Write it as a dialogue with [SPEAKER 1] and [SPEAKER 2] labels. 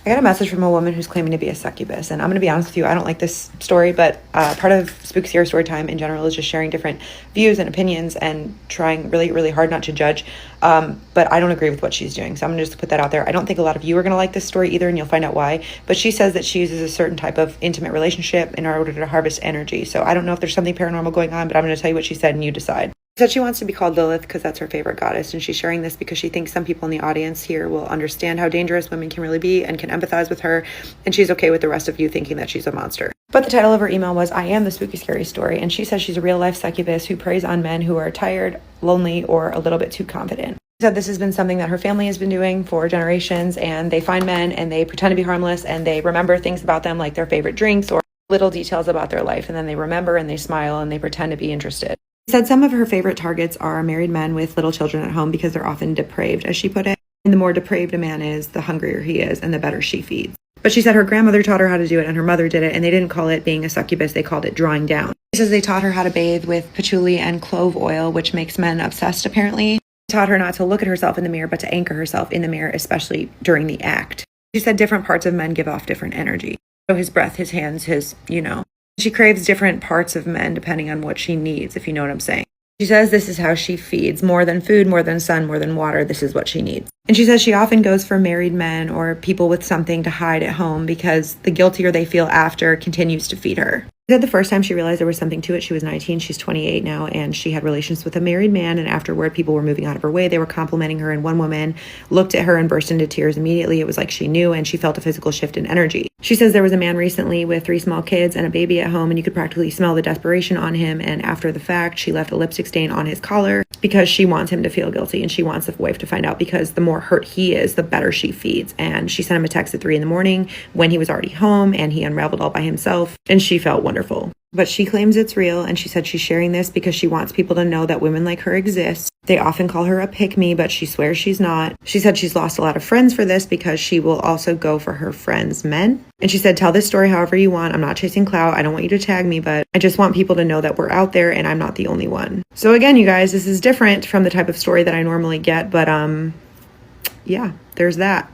[SPEAKER 1] I got a message from a woman who's claiming to be a succubus, and I'm going to be honest with you, I don't like this story, but part of Spooky Scary Storytime in general is just sharing different views and opinions and trying really, really hard not to judge, but I don't agree with what she's doing, so I'm going to just put that out there. I don't think a lot of you are going to like this story either, and you'll find out why, but she says that she uses a certain type of intimate relationship in order to harvest energy, so I don't know if there's something paranormal going on, but I'm going to tell you what she said and you decide. She said she wants to be called Lilith because that's her favorite goddess, and she's sharing this because she thinks some people in the audience here will understand how dangerous women can really be and can empathize with her, and she's okay with the rest of you thinking that she's a monster. But the title of her email was, I am the spooky scary story, and she says she's a real-life succubus who preys on men who are tired, lonely, or a little bit too confident. She said this has been something that her family has been doing for generations, and they find men and they pretend to be harmless, and they remember things about them like their favorite drinks or little details about their life, and then they remember and they smile and they pretend to be interested. She said some of her favorite targets are married men with little children at home because they're often depraved, as she put it. And the more depraved a man is, the hungrier he is, and the better she feeds. But she said her grandmother taught her how to do it, and her mother did it, and they didn't call it being a succubus, they called it drawing down. She says they taught her how to bathe with patchouli and clove oil, which makes men obsessed, apparently. They taught her not to look at herself in the mirror, but to anchor herself in the mirror, especially during the act. She said different parts of men give off different energy. So his breath, his hands, his. She craves different parts of men depending on what she needs, if you know what I'm saying. She says this is how she feeds. More than food, more than sun, more than water, this is what she needs. And she says she often goes for married men or people with something to hide at home because the guiltier they feel after continues to feed her. She said the first time she realized there was something to it, she was 19, she's 28 now, and she had relations with a married man, and afterward people were moving out of her way, they were complimenting her, and one woman looked at her and burst into tears immediately. It was like she knew, and she felt a physical shift in energy. She says there was a man recently with 3 small kids and a baby at home, and you could practically smell the desperation on him, and after the fact, she left a lipstick stain on his collar because she wants him to feel guilty, and she wants the wife to find out because the more hurt he is, the better she feeds. And she sent him a text at 3 a.m. when he was already home, and he unraveled all by himself, and she felt wonderful. But she claims it's real, and she said she's sharing this because she wants people to know that women like her exist. They often call her a pick-me, but she swears she's not. She said she's lost a lot of friends for this because she will also go for her friends' men. And she said, tell this story however you want. I'm not chasing clout. I don't want you to tag me, but I just want people to know that we're out there and I'm not the only one. So again, you guys, this is different from the type of story that I normally get, but yeah, there's that.